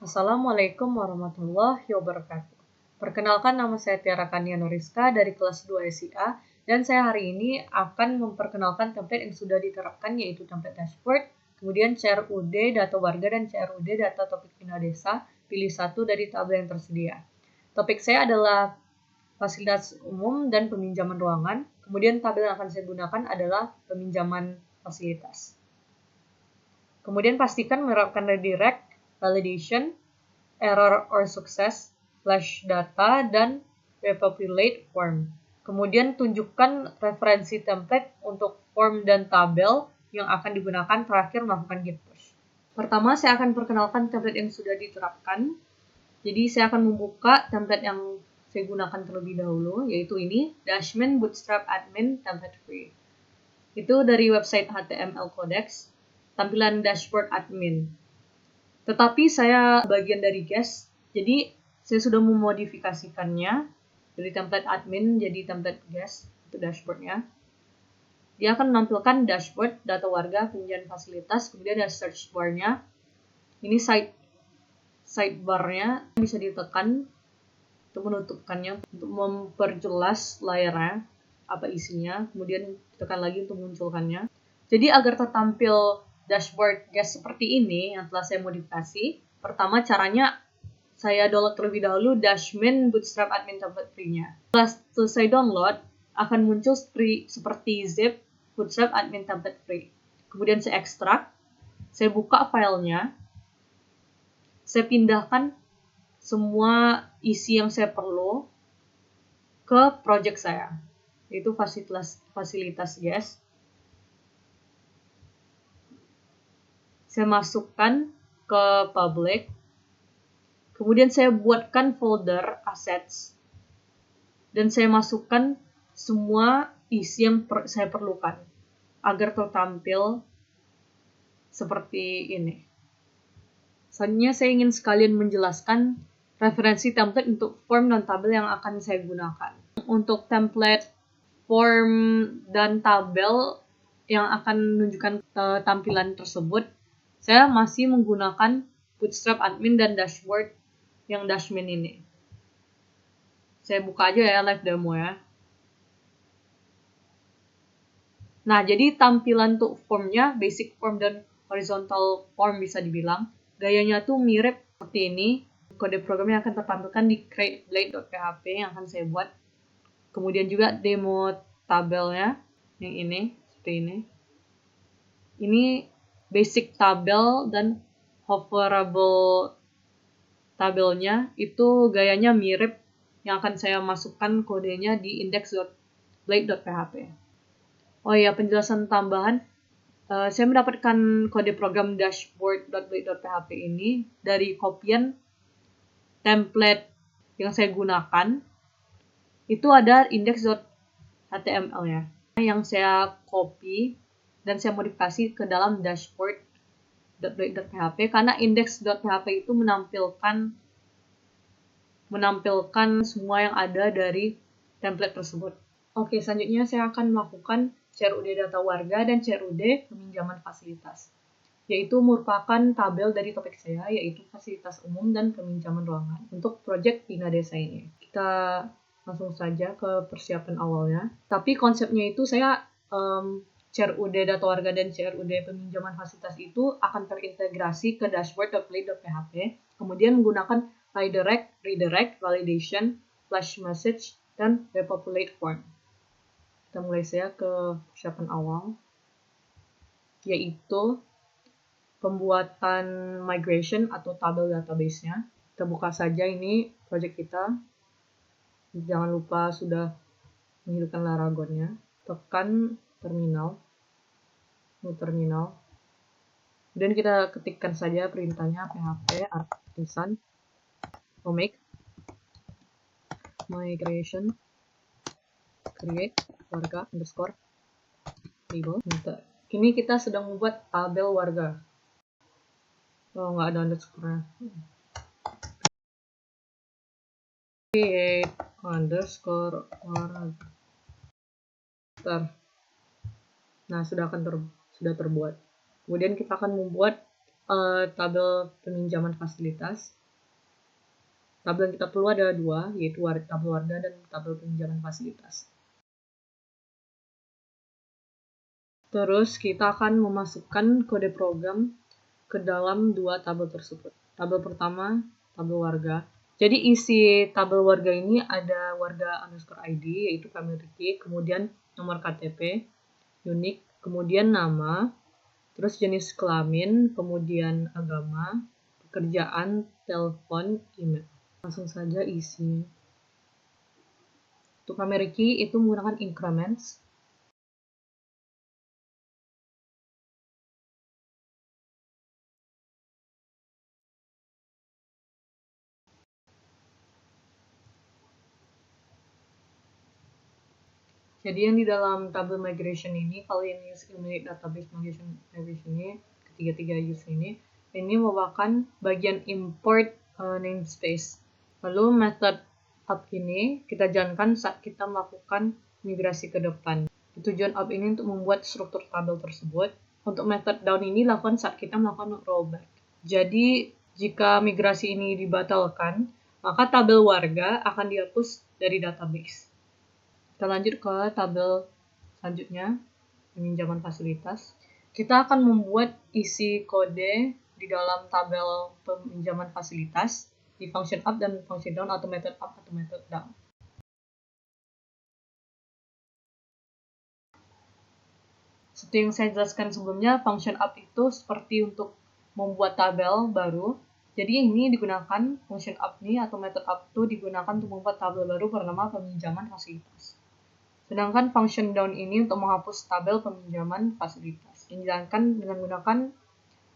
Assalamualaikum warahmatullahi wabarakatuh. Perkenalkan, nama saya Tiara Kania Noriska dari kelas 2 SIA, dan saya hari ini akan memperkenalkan template yang sudah diterapkan, yaitu template dashboard, kemudian CRUD data warga dan CRUD data topik Bina Desa, pilih satu dari tabel yang tersedia. Topik saya adalah fasilitas umum dan peminjaman ruangan, kemudian tabel yang akan saya gunakan adalah peminjaman fasilitas. Kemudian pastikan menerapkan redirect, validation, error or success, flash data, dan repopulate form. Kemudian tunjukkan referensi template untuk form dan tabel yang akan digunakan, terakhir melakukan git push. Pertama, saya akan perkenalkan template yang sudah diterapkan. Jadi saya akan membuka template yang saya gunakan terlebih dahulu, yaitu ini, Dashmin Bootstrap Admin Template Free. Itu dari website HTML Codex, tampilan dashboard admin. Tetapi saya bagian dari guest, jadi saya sudah memodifikasikannya dari template admin jadi template guest, itu dashboardnya. Dia akan menampilkan dashboard, data warga, peminjaman fasilitas, kemudian ada search bar-nya. Ini sidebar-nya bisa ditekan untuk menutupkannya, untuk memperjelas layarnya, apa isinya, kemudian tekan lagi untuk memunculkannya. Jadi agar tertampil dashboard guest seperti ini yang telah saya modifikasi, pertama caranya saya download terlebih dahulu Dashmin Bootstrap Admin Template Free-nya. Setelah selesai download, akan muncul seperti zip Bootstrap Admin Template Free. Kemudian saya ekstrak, saya buka filenya, saya pindahkan semua isi yang saya perlu ke project saya, yaitu fasilitas guest. Saya masukkan ke public, kemudian saya buatkan folder assets, dan saya masukkan semua isi yang saya perlukan agar tertampil seperti ini. Selanjutnya saya ingin sekalian menjelaskan referensi template untuk form dan tabel yang akan saya gunakan. Untuk template form dan tabel yang akan menunjukkan tampilan tersebut, saya masih menggunakan Bootstrap Admin dan Dashboard yang Dashmin ini. Saya buka aja ya live demo ya. Nah, jadi tampilan untuk formnya, basic form dan horizontal form bisa dibilang, gayanya tuh mirip seperti ini. Kode programnya akan tertampilkan di createblade.php yang akan saya buat. Kemudian juga demo tabelnya, yang ini, seperti ini. Ini basic tabel dan hoverable tabelnya, itu gayanya mirip yang akan saya masukkan kodenya di index.blade.php. Oh iya, penjelasan tambahan, saya mendapatkan kode program dashboard.blade.php ini dari kopian template yang saya gunakan. Itu ada index.html ya, yang saya copy dan saya modifikasi ke dalam dashboard.blade.php karena index.php itu menampilkan semua yang ada dari template tersebut. Oke, selanjutnya saya akan melakukan CRUD data warga dan CRUD peminjaman fasilitas, yaitu merupakan tabel dari topik saya, yaitu fasilitas umum dan peminjaman ruangan untuk proyek Bina Desa ini. Kita langsung saja ke persiapan awalnya. Tapi konsepnya itu saya CRUD data warga dan CRUD peminjaman fasilitas itu akan terintegrasi ke dashboard.blade.php, kemudian menggunakan redirect, validation, flash message, dan repopulate form. Kita mulai saya ke persiapan awal, yaitu pembuatan migration atau tabel database-nya. Kita buka saja ini project kita. Jangan lupa sudah menghidupkan Laragon-nya. Tekan terminal. Kemudian kita ketikkan saja perintahnya php artisan make migration create warga underscore table. Kini kita sedang membuat tabel warga. Oh, nggak ada underscore. Create underscore warga. Nah, sudah terbuat. Kemudian kita akan membuat tabel peminjaman fasilitas. Tabel yang kita perlu ada dua, yaitu tabel warga dan tabel peminjaman fasilitas. Terus kita akan memasukkan kode program ke dalam dua tabel tersebut. Tabel pertama, tabel warga. Jadi isi tabel warga ini ada warga underscore ID, yaitu family key, kemudian nomor KTP, unik, kemudian nama, terus jenis kelamin, kemudian agama, pekerjaan, telepon, email. Langsung saja isi. Untuk primary key itu menggunakan increments. Jadi yang di dalam tabel migration ini, kalau yang use Illuminate Database Migration ini, ketiga-tiga use ini merupakan bagian import namespace. Lalu method up ini kita jalankan saat kita melakukan migrasi ke depan. Tujuan up ini untuk membuat struktur tabel tersebut. Untuk method down ini lakukan saat kita melakukan rollback. Jadi jika migrasi ini dibatalkan, maka tabel warga akan dihapus dari database. Kita lanjut ke tabel selanjutnya, peminjaman fasilitas. Kita akan membuat isi kode di dalam tabel peminjaman fasilitas di function up dan function down atau method up atau method down. Seperti yang saya jelaskan sebelumnya, function up itu seperti untuk membuat tabel baru. Jadi ini digunakan, function up ini atau method up itu digunakan untuk membuat tabel baru bernama peminjaman fasilitas. Sedangkan function down ini untuk menghapus tabel peminjaman fasilitas yang dijalankan dengan menggunakan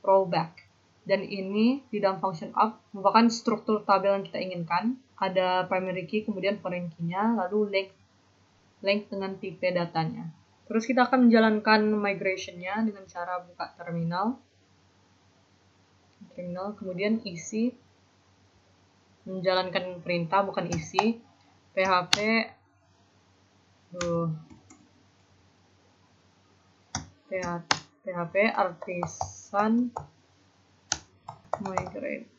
rollback. Dan ini di dalam function up merupakan struktur tabel yang kita inginkan. Ada primary key, kemudian foreign key-nya, lalu length dengan tipe datanya. Terus kita akan menjalankan migration-nya dengan cara buka terminal, kemudian isi, menjalankan perintah bukan isi, php PHP artisan migrate.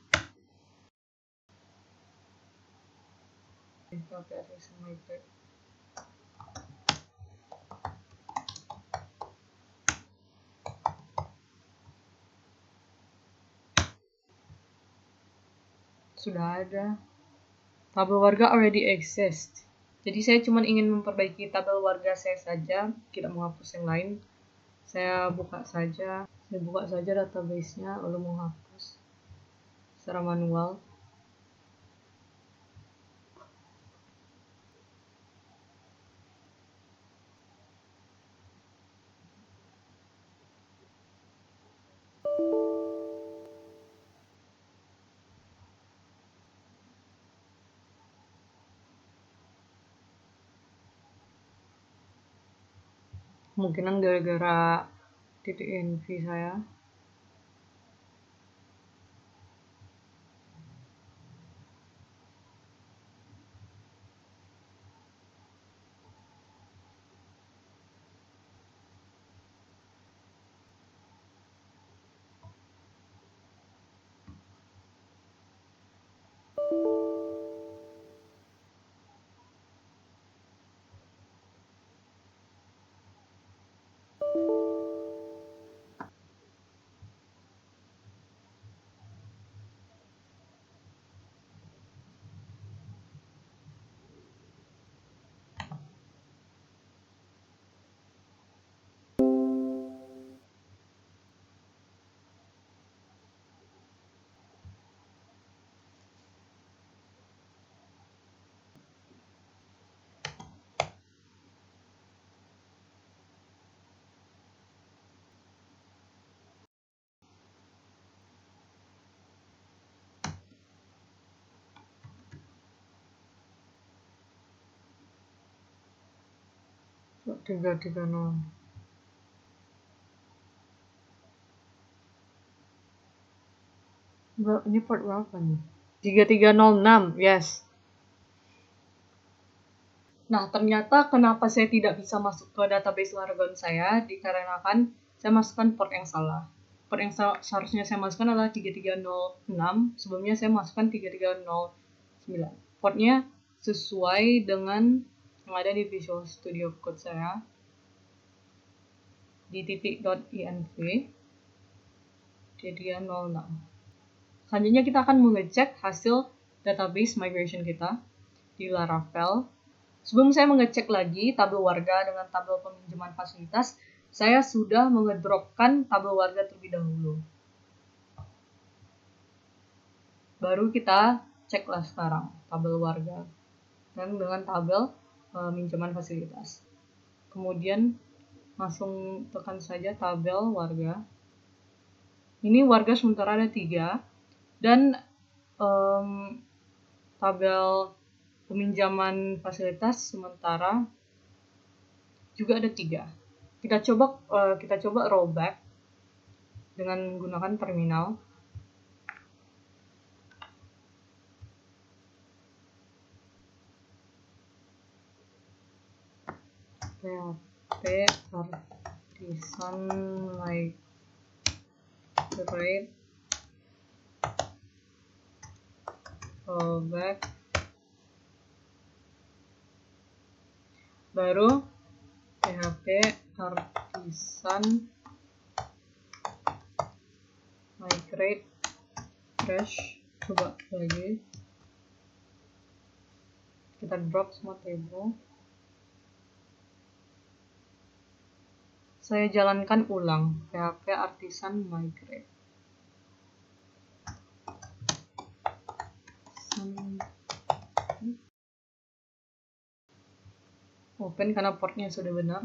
PHP artisan migrate. Sudah ada. Tabel warga already exist. Jadi saya cuma ingin memperbaiki tabel warga saya saja, tidak menghapus yang lain. Saya buka saja database-nya lalu menghapus secara manual. Kemungkinan gara-gara titik env saya. Tiga tiga nol. Ini port berapa nih? 3306, yes. Nah, ternyata kenapa saya tidak bisa masuk ke database Largon saya, dikarenakan saya masukkan port yang salah. Port yang seharusnya saya masukkan adalah 3306. Sebelumnya saya masukkan 3309. Portnya sesuai dengan yang ada di Visual Studio Code saya di .env 3306. Selanjutnya kita akan mengecek hasil database migration kita di Laravel. Sebelum saya mengecek lagi tabel warga dengan tabel peminjaman fasilitas, saya sudah mengedropkan tabel warga terlebih dahulu. Baru kita ceklah sekarang tabel warga dan dengan tabel peminjaman fasilitas. Kemudian langsung tekan saja tabel warga. Ini warga sementara ada 3 dan tabel peminjaman fasilitas sementara juga ada 3. Kita coba rollback dengan menggunakan terminal. PHP artisan migrate rollback, baru PHP artisan migrate trash. Coba lagi, kita drop semua table. Saya jalankan ulang PHP artisan migrate. Open karena portnya sudah benar.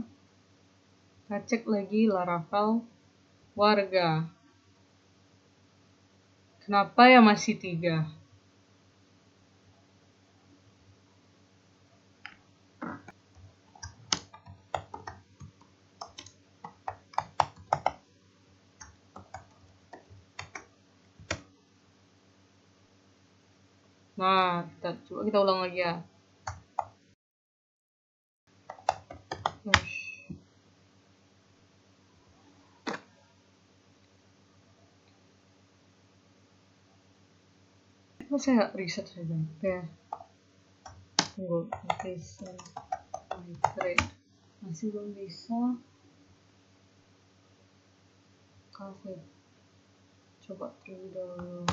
Kita cek lagi Laravel warga. Kenapa ya masih 3? Nah, kita ulang lagi ya. Saya reset saja. Oke. Tunggu, migrate. Masih belum bisa. Kasih. Coba terlebih dahulu.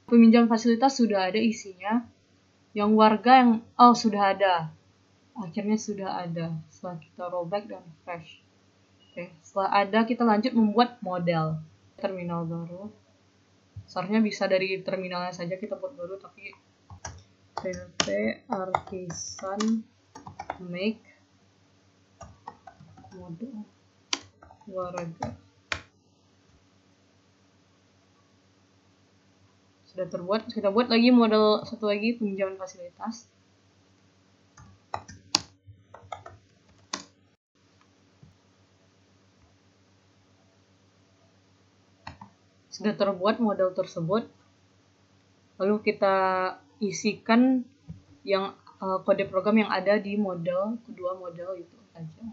Peminjam fasilitas sudah ada isinya. Yang warga yang sudah ada. Akhirnya sudah ada setelah kita rollback dan refresh. Oke, setelah ada kita lanjut membuat model terminal baru. Seharusnya bisa dari terminalnya saja kita buat baru, tapi PHP artisan make model warga sudah terbuat. Kita buat lagi model satu lagi, peminjaman fasilitas. Sudah terbuat model tersebut, lalu kita isikan yang kode program yang ada di kedua model itu saja.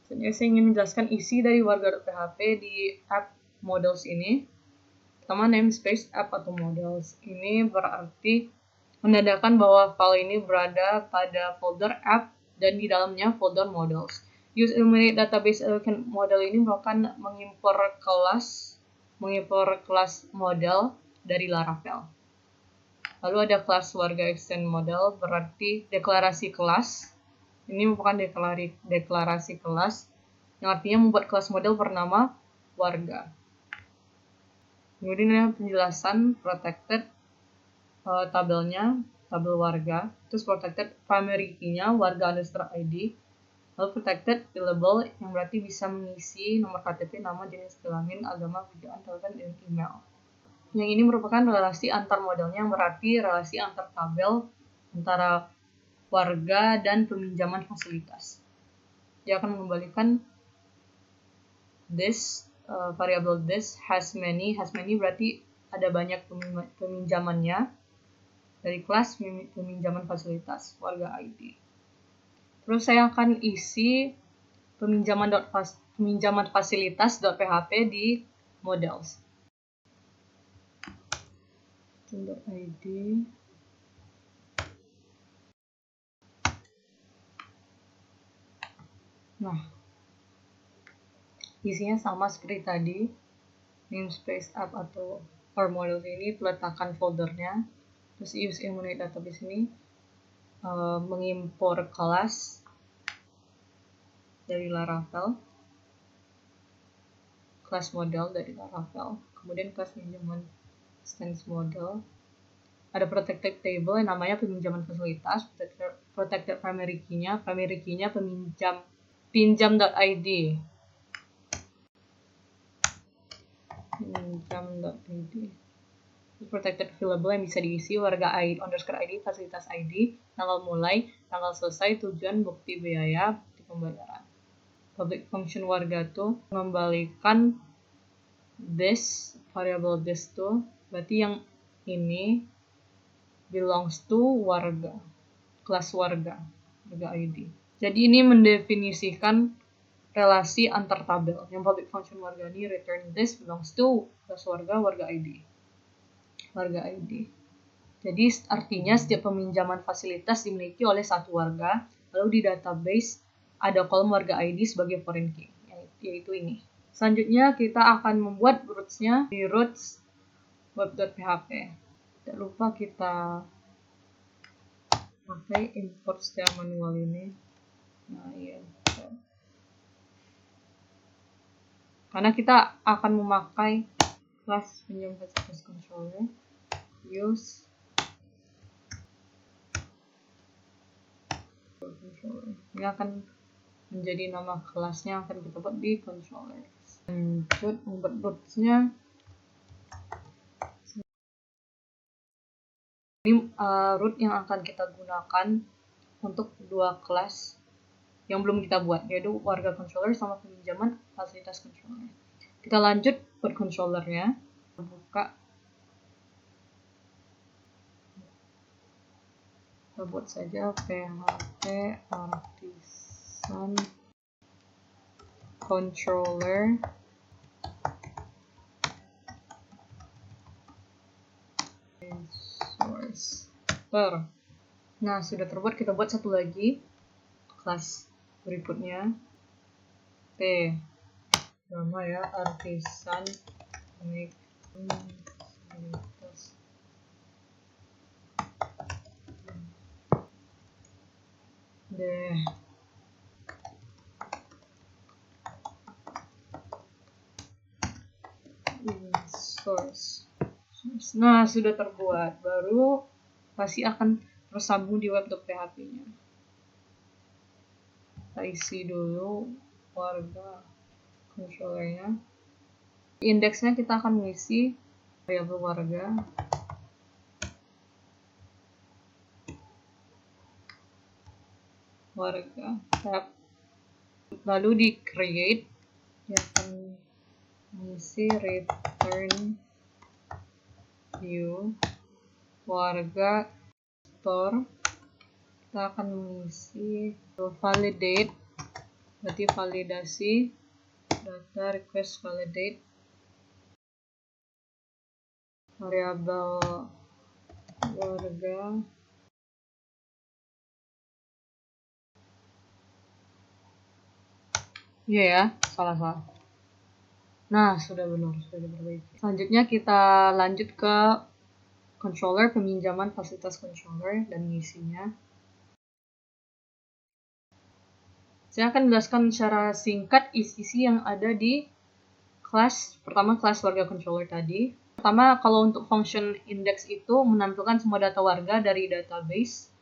Saya ingin menjelaskan isi dari warga.php di app models ini. Pertama, namespace app atau models. Ini berarti menandakan bahwa file ini berada pada folder app dan di dalamnya folder models. Use eliminate database elegant model ini merupakan mengimpor kelas model dari Laravel. Lalu ada kelas warga extend model, berarti deklarasi kelas. Ini merupakan deklarasi kelas yang artinya membuat kelas model bernama warga. Kemudian ada penjelasan protected tabelnya, tabel warga. Terus protected primary key-nya warga _id. Lalu protected billable yang berarti bisa mengisi nomor KTP, nama, jenis kelamin, agama, video, telepon, dan email. Yang ini merupakan relasi antar modelnya, yang berarti relasi antar tabel antara warga dan peminjaman fasilitas. Dia akan mengembalikan this variable this has many berarti ada banyak peminjamannya dari kelas peminjaman fasilitas warga ID. Terus saya akan isi peminjaman fasilitas.php di models. .id. Nah, isinya sama seperti tadi. Namespace app atau our models ini peletakan foldernya. Terus use enumerate database ini mengimpor kelas dari Laravel, kelas model dari Laravel, kemudian kelas pinjaman stance model. Ada protected table yang namanya peminjaman fasilitas, protected primary key-nya pinjam.id. Pinjam.id. Protected available yang bisa diisi warga ID, _ID, fasilitas ID, tanggal mulai, tanggal selesai, tujuan, bukti biaya, bukti pembayaran. Public function warga tuh mengembalikan this, variable this tuh, berarti yang ini belongs to warga, kelas warga ID. Jadi ini mendefinisikan relasi antar tabel. Yang public function warga ini return this belongs to kelas warga ID. Warga ID. Jadi artinya setiap peminjaman fasilitas dimiliki oleh satu warga, lalu di database ada kolom warga ID sebagai foreign key, yaitu ini. Selanjutnya kita akan membuat roots-nya di roots web.php. Tidak lupa kita pakai import secara manual ini. Nah, iya. Karena kita akan memakai kelas pinjam fasilitas controller, use controller. Ini akan menjadi nama kelasnya yang akan kita buat di controller. Lanjut membuat roots-nya. Ini root yang akan kita gunakan untuk dua kelas yang belum kita buat, yaitu warga controller sama peminjaman fasilitas controller. Kita lanjut buat controllernya. Buka. Kita buat saja php artisan controller resource. Nah, sudah terbuat. Kita buat satu lagi kelas berikutnya. Nama ya, artisan fasilitas. Source. Nah, sudah terbuat. Baru pasti akan tersambung di web.php-nya. Kita isi dulu warga controllernya. Di indeksnya kita akan mengisi variabel warga tab. Lalu di create dia akan mengisi return view warga store. Kita akan mengisi validate, berarti validasi data request validate variabel warga ya, salah. Nah, sudah benar, sudah diperbaiki. Selanjutnya kita lanjut ke controller, peminjaman fasilitas controller dan mengisinya. Saya akan menjelaskan secara singkat isi yang ada di kelas, pertama kelas warga controller tadi. Pertama, kalau untuk function index itu menampilkan semua data warga dari database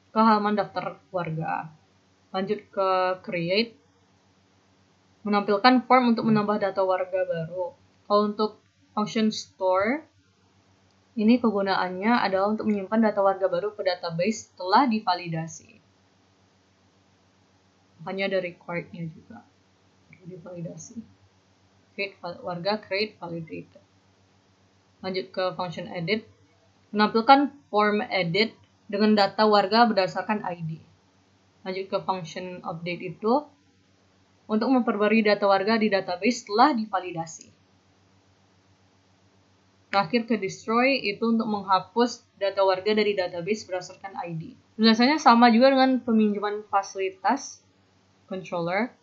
ke halaman daftar warga. Lanjut ke create, menampilkan form untuk menambah data warga baru. Kalau untuk function store, ini kegunaannya adalah untuk menyimpan data warga baru ke database setelah divalidasi. Makanya ada required-nya juga, divalidasi. warga create validate. Lanjut ke function edit. Menampilkan form edit dengan data warga berdasarkan ID. Lanjut ke function update itu untuk memperbarui data warga di database setelah divalidasi. Terakhir ke destroy itu untuk menghapus data warga dari database berdasarkan ID. Biasanya sama juga dengan peminjaman fasilitas controller.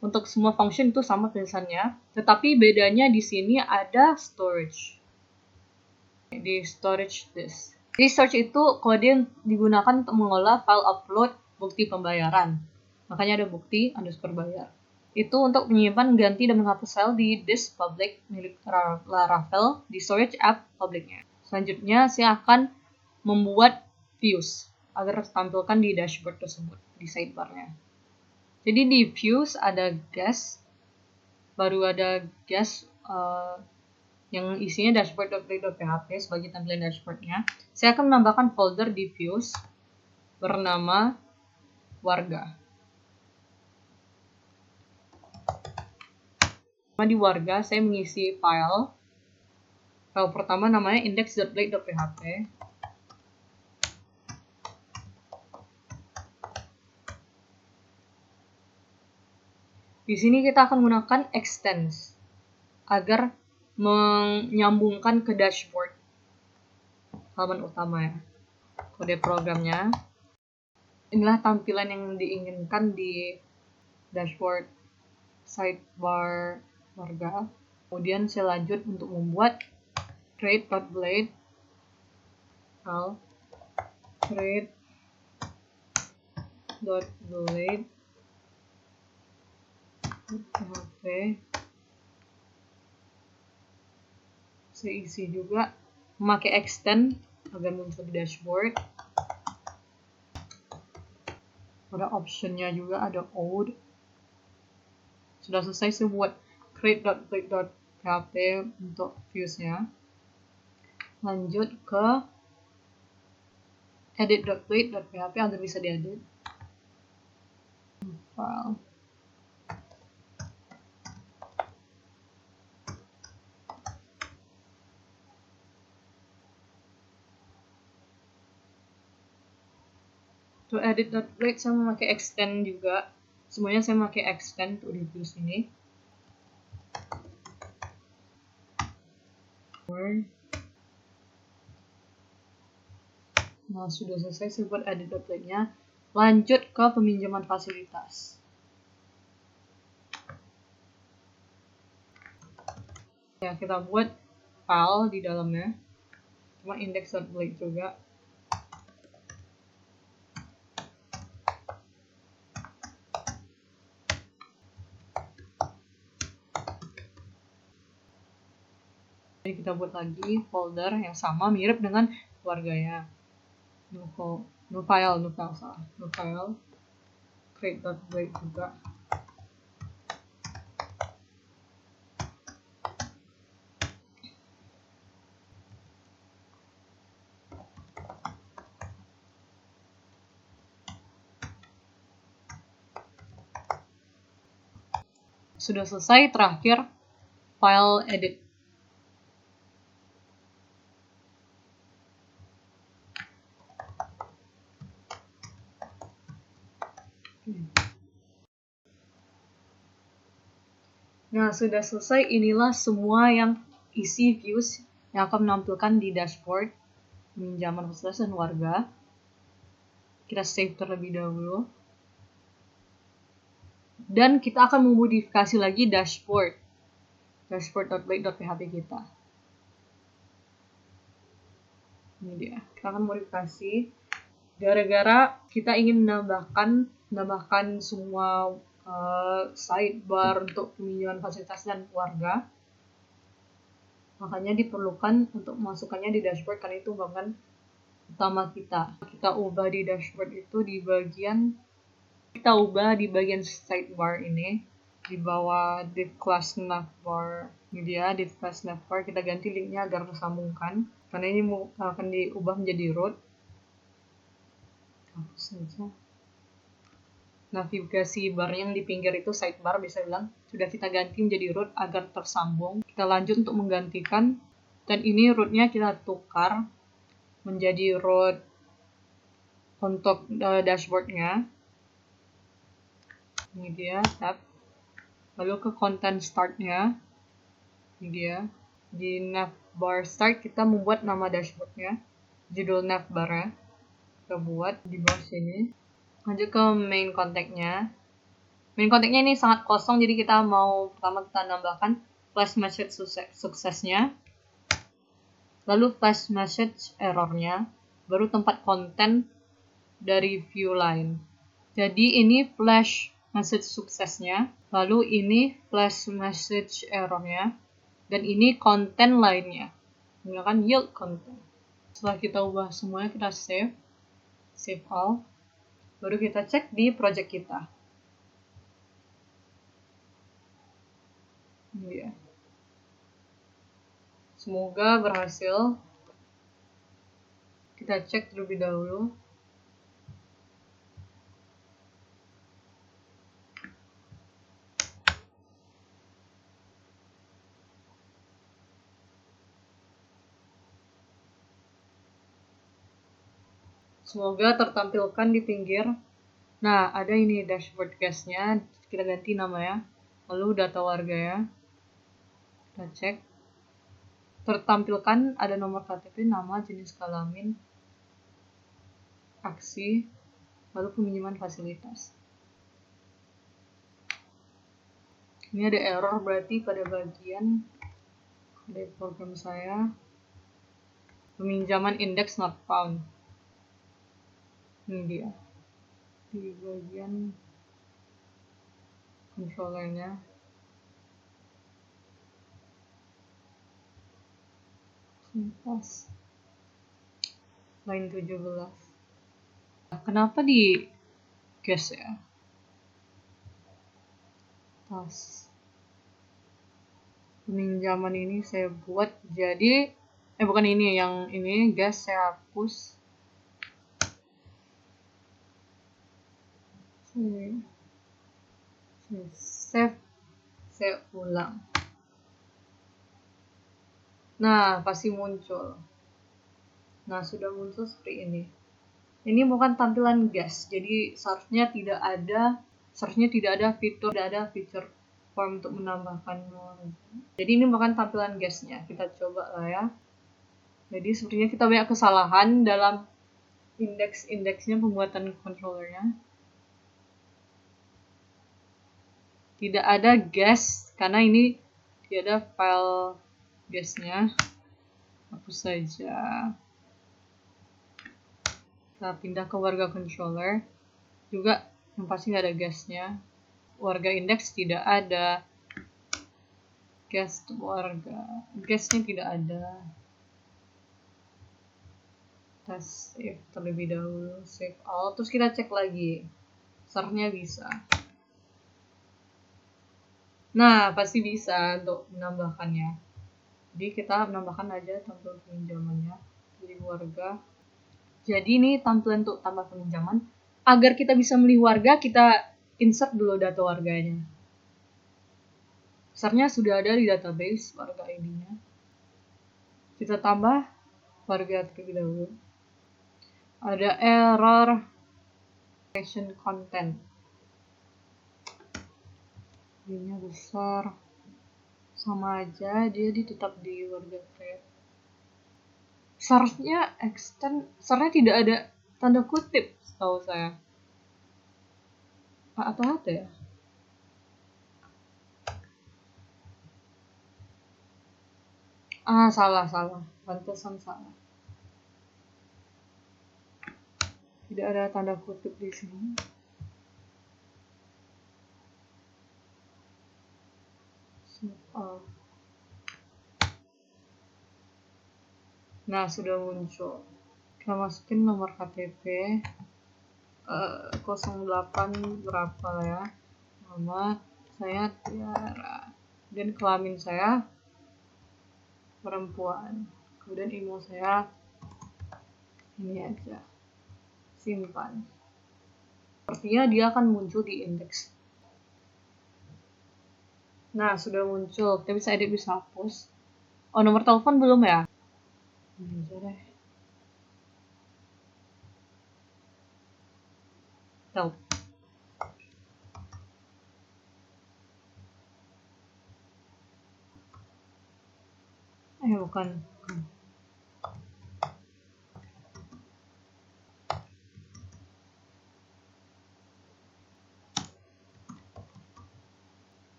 Untuk semua function itu sama tulisannya, tetapi bedanya di sini ada storage. Di storage disk. Di storage itu kode yang digunakan untuk mengolah file upload bukti pembayaran. Makanya ada bukti underscore bayar. Itu untuk menyimpan, ganti, dan menghapus file di disk public milik Laravel di storage app publiknya. Selanjutnya saya akan membuat views agar tampilkan di dashboard tersebut di sidebarnya. Jadi di views ada guest, baru ada guest yang isinya dashboard.play.php sebagai tampilan dashboardnya. Saya akan menambahkan folder di views bernama warga. Di warga saya mengisi file pertama namanya index.play.php. Di sini kita akan menggunakan extends agar menyambungkan ke dashboard halaman utama ya. Kode programnya. Inilah tampilan yang diinginkan di dashboard sidebar warga. Kemudian saya lanjut untuk membuat create.blade create.blade php. Saya isi juga memakai extend agar muncul di dashboard. Ada optionnya juga, ada old. Sudah selesai saya buat create.blade.php untuk viewsnya. Lanjut ke edit.blade.php agar bisa diedit file. Untuk edit.blade saya memakai extend juga. Semuanya saya memakai extend untuk di views ini. Nah, sudah selesai saya buat edit.blade-nya. Lanjut ke peminjaman fasilitas. Ya, kita buat file di dalamnya. Cuma index.blade juga. Jadi kita buat lagi folder yang sama mirip dengan keluarganya. New file create.blade juga. Sudah selesai, terakhir file edit. Nah, sudah selesai. Inilah semua yang isi views yang akan menampilkan di dashboard peminjaman fasilitas dan warga. Kita save terlebih dahulu. Dan kita akan memodifikasi lagi dashboard.blade.php kita. Ini dia. Kita akan modifikasi gara-gara kita ingin menambahkan semua sidebar untuk peminjaman fasilitas dan warga. Makanya diperlukan untuk memasukkannya di dashboard karena itu bagian utama kita. Kita ubah di dashboard itu di bagian sidebar ini di bawah div class navbar. Ini dia div class navbar, kita ganti linknya agar tersambungkan karena ini akan diubah menjadi root. Hapus saja. navigasi bar yang di pinggir itu sidebar bisa bilang sudah kita ganti menjadi root agar tersambung. Kita lanjut untuk menggantikan, dan ini rootnya kita tukar menjadi root untuk dashboardnya. Ini dia tab. Lalu ke content startnya, ini dia. Di navbar start kita membuat nama dashboardnya, judul navbar-nya kita buat di bawah sini. Lanjut ke main contact-nya. Main contact-nya ini sangat kosong, jadi kita mau pertama kita nambahkan flash message suksesnya, lalu flash message errornya, baru tempat konten dari view line. Jadi ini flash message suksesnya, lalu ini flash message errornya, dan ini konten lainnya. Menggunakan yield content. Setelah kita ubah semuanya, kita save all. Baru kita cek di project kita. Ini dia. Semoga berhasil. Kita cek terlebih dahulu. Semoga tertampilkan di pinggir. Nah, ada ini dashboard guest-nya. Kita ganti namanya. Lalu data warga ya. Kita cek. Tertampilkan ada nomor KTP, nama, jenis kelamin, aksi, lalu peminjaman fasilitas. Ini ada error berarti pada bagian dari program saya. Peminjaman index not found. Ini dia. Di bagian controllernya. Pas. Line 17. Kenapa di guess ya? Tas. Peminjaman ini saya buat jadi bukan ini, yang ini guys saya hapus. Save, saya ulang. Nah, pasti muncul. Nah, sudah muncul seperti ini. Ini bukan tampilan guest, jadi seharusnya tidak ada fitur, tidak ada fitur form untuk menambahkan. Jadi ini bukan tampilan guestnya. Kita coba lah ya. Jadi sepertinya kita banyak kesalahan dalam indeksnya pembuatan controllernya. Tidak ada guest karena ini tidak ada file guestnya. Hapus saja. Kita pindah ke warga controller. Juga yang pasti nggak ada guestnya. Warga index tidak ada. Guest warga. Guestnya tidak ada. Kita save terlebih dahulu. Save all. Terus kita cek lagi. Seharusnya bisa. Nah, pasti bisa untuk menambahkannya. Jadi kita menambahkan aja tampilan peminjamannya di warga. Jadi ini tampilan untuk tambah peminjaman. Agar kita bisa milih warga, kita insert dulu data warganya. Seharusnya sudah ada di database warga ID-nya. Kita tambah warga terlebih dahulu. Ada error action content. Ini besar. Sama aja dia tetap di warga create. Seharusnya tidak ada tanda kutip setahu saya. Atau ada ya? Salah. Pantesan salah. Tidak ada tanda kutip di sini. Nah, sudah muncul. Kita masukin nomor KTP 08 berapa lah ya. Nama saya Tiara. Dan kelamin saya perempuan. Kemudian email saya ini aja. Simpan. Sepertinya dia akan muncul di indeks. Nah, sudah muncul. Kita bisa edit, bisa hapus. Oh, nomor telepon belum ya? Ini aja deh. Tel. Bukan.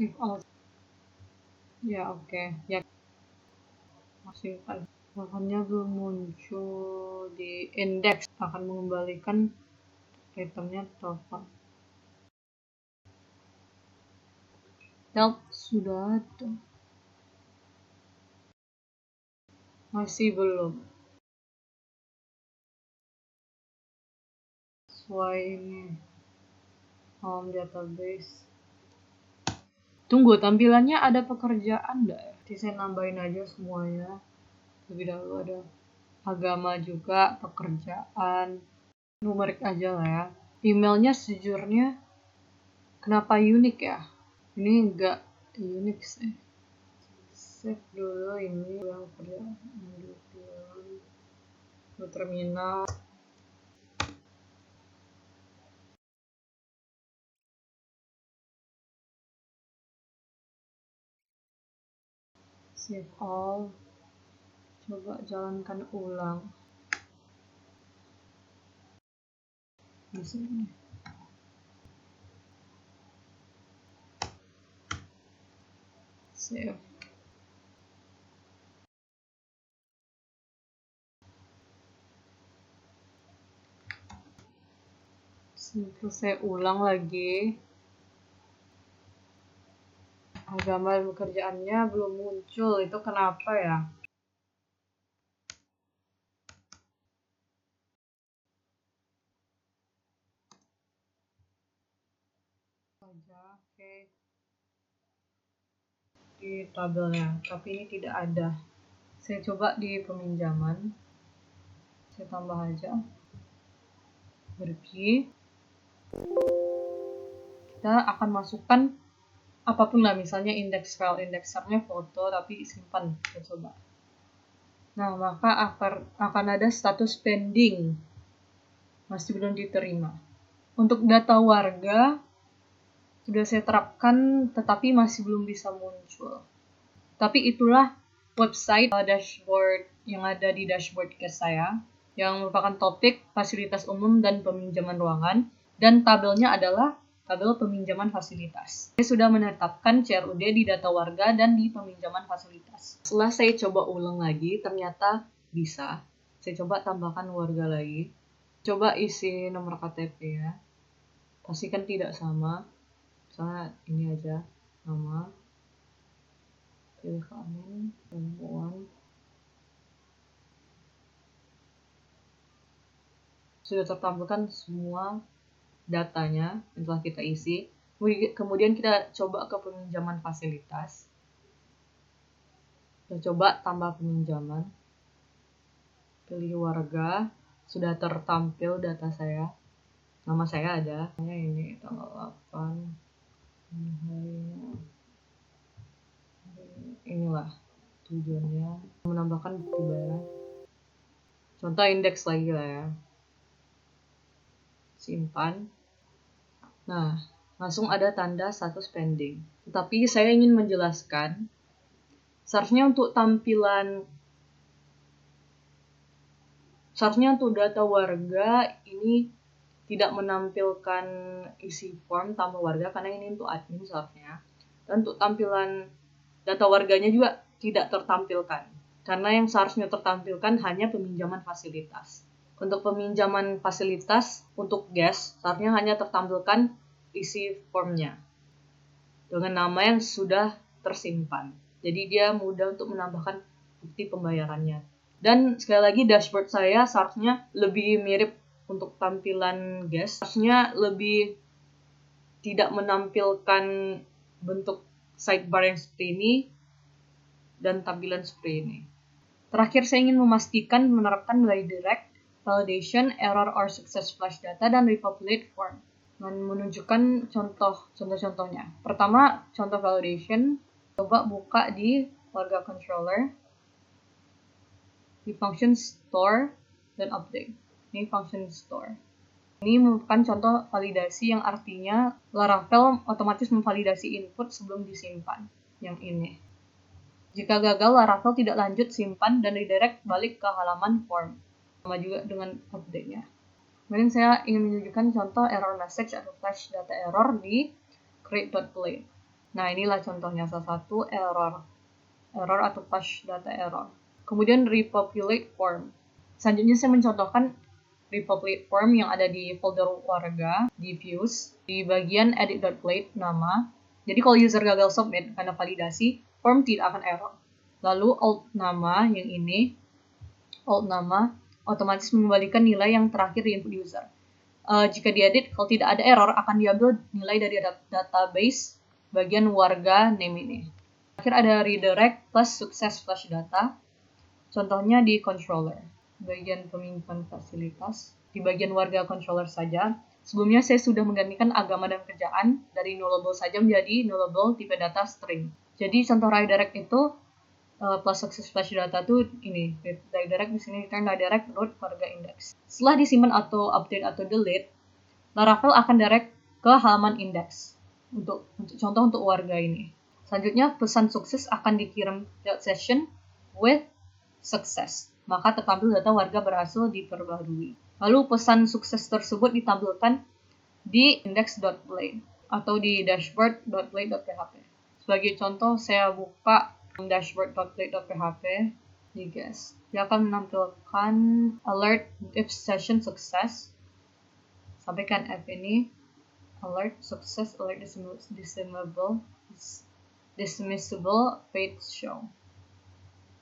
Save all. Ya, oke. Ya, masih kan. Makanya belum muncul di indeks. Akan mengembalikan itemnya telepon. Tel, sudah ada. Masih belum. Sesuai ini. Home database. Tunggu, tampilannya ada pekerjaan nggak ya? Jadi saya nambahin aja semuanya. Lebih dahulu ada agama juga, pekerjaan. Numerik aja lah ya. Emailnya sejujurnya kenapa unik ya? Ini enggak unik sih. Save dulu ini yang kerja ke terminal. Save all. Coba jalankan ulang. Di sini. Save. Terus saya ulang lagi. Agama dan pekerjaannya belum muncul. Itu kenapa ya? Oke. Di tabelnya, tapi ini tidak ada. Saya coba di peminjaman. Saya tambah aja. Pergi. Kita akan masukkan apapun lah, misalnya indeks file, indeksernya foto, tapi simpan. Kita coba. Nah, maka akan ada status pending. Masih belum diterima. Untuk data warga, sudah saya terapkan, tetapi masih belum bisa muncul. Tapi itulah website dashboard yang ada di dashboard case saya, yang merupakan topik fasilitas umum dan peminjaman ruangan, dan tabelnya adalah tabel peminjaman fasilitas. Saya sudah menetapkan CRUD di data warga dan di peminjaman fasilitas. Setelah saya coba ulang lagi, ternyata bisa. Saya coba tambahkan warga lagi. Coba isi nomor KTP ya. Pastikan tidak sama. Misalnya ini aja, nama. Pilih kelamin, perempuan. Sudah tertampilkan semua datanya yang telah kita isi. Kemudian kita coba ke peminjaman fasilitas. Kita coba tambah peminjaman. Pilih warga. Sudah tertampil data saya. Nama saya ada. Ini tanggal 8. Inilah tujuannya. Menambahkan bukti bayaran. Contoh indeks lagi lah ya. Simpan. Nah, langsung ada tanda status pending. Tetapi saya ingin menjelaskan, seharusnya untuk data warga ini tidak menampilkan isi form tambah warga karena ini untuk admin seharusnya. Dan untuk tampilan data warganya juga tidak tertampilkan. Karena yang seharusnya tertampilkan hanya peminjaman fasilitas. Untuk peminjaman fasilitas untuk guest, seharusnya hanya tertampilkan isi formnya dengan nama yang sudah tersimpan. Jadi dia mudah untuk menambahkan bukti pembayarannya. Dan sekali lagi dashboard saya seharusnya lebih mirip untuk tampilan guest. Seharusnya lebih tidak menampilkan bentuk sidebar yang seperti ini. dan tampilan seperti ini. Terakhir, saya ingin memastikan menerapkan redirect, validation, error or success flash data, dan repopulate form. Dan menunjukkan contoh-contohnya. Pertama, contoh validation. Coba buka di warga controller, di function store dan update. Ini function store. Ini merupakan contoh validasi yang artinya Laravel otomatis memvalidasi input sebelum disimpan. Yang ini. Jika gagal, Laravel tidak lanjut simpan dan redirect balik ke halaman form. Sama juga dengan update-nya. Kemudian saya ingin menunjukkan contoh error message atau flash data error di create.play. Nah, inilah contohnya salah satu error atau flash data error. Kemudian repopulate form. Selanjutnya saya mencontohkan repopulate form yang ada di folder warga, di views, di bagian edit.plate nama. Jadi kalau user gagal submit karena validasi, form tidak akan error. Lalu alt nama yang ini, alt nama otomatis mengembalikan nilai yang terakhir di input user. Jika diedit, kalau tidak ada error, akan diambil nilai dari database bagian warga name ini. Terakhir ada redirect plus success flash data. Contohnya di controller, bagian peminjaman fasilitas. Di bagian warga controller saja. Sebelumnya saya sudah menggantikan agama dan kerjaan dari nullable saja menjadi nullable tipe data string. Jadi contoh redirect itu plus success flash data itu ini redirect di sini return redirect root warga index. Setelah disimpan atau update atau delete, Laravel akan direct ke halaman index untuk contoh untuk warga ini. Selanjutnya pesan sukses akan dikirim session with success. Maka tertampil data warga berhasil diperbarui. Lalu pesan sukses tersebut ditampilkan di index.play atau di dashboard.play.php. Sebagai contoh, saya buka dashboard.play.php di guest. Dia akan menampilkan alert if session success. Sampaikan F ini alert success, alert dismissible page show.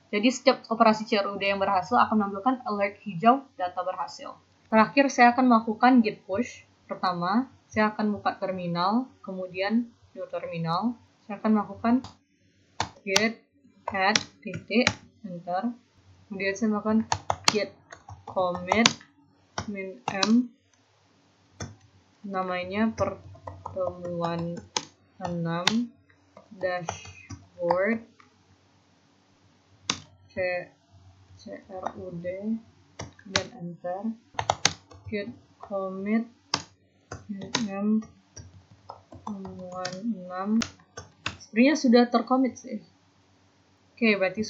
Jadi setiap operasi CRUD yang berhasil akan menampilkan alert hijau data berhasil. Terakhir saya akan melakukan git push. Pertama, saya akan buka terminal, kemudian new terminal. Saya akan melakukan git add titik enter. Kemudian saya melakukan git commit min m, namanya pertemuan 6 dashboard CRUD dan enter. Git commit min pertemuan 6. Sebenarnya sudah tercommit sih. Oke, berarti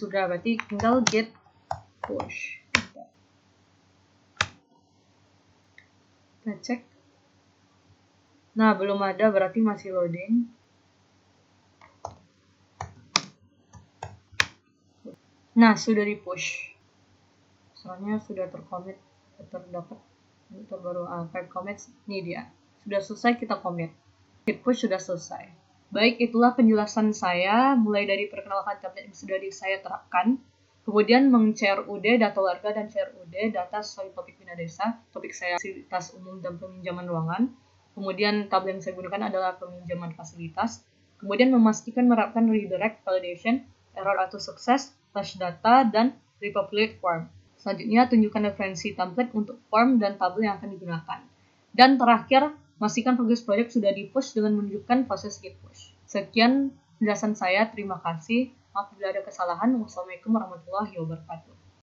tinggal git push. Kita cek. Nah, belum ada, berarti masih loading. Nah, sudah di push. Soalnya sudah tercommit, terdapat baru 5 commits. Ini dia. Sudah selesai kita commit. Git push sudah selesai. Baik, itulah penjelasan saya mulai dari perkenalkan template yang sudah saya terapkan. Kemudian meng-CRUD data warga dan CRUD data sesuai topik Bina Desa. Topik saya fasilitas umum dan peminjaman ruangan. Kemudian tabel yang saya gunakan adalah peminjaman fasilitas. Kemudian memastikan menerapkan redirect, validation, error atau sukses, flash data, dan repopulate form. Selanjutnya, tunjukkan referensi template untuk form dan tabel yang akan digunakan. Dan terakhir, pastikan progres proyek sudah di-push dengan menunjukkan proses git push. Sekian penjelasan saya, terima kasih. Maaf bila ada kesalahan. Wassalamualaikum warahmatullahi wabarakatuh.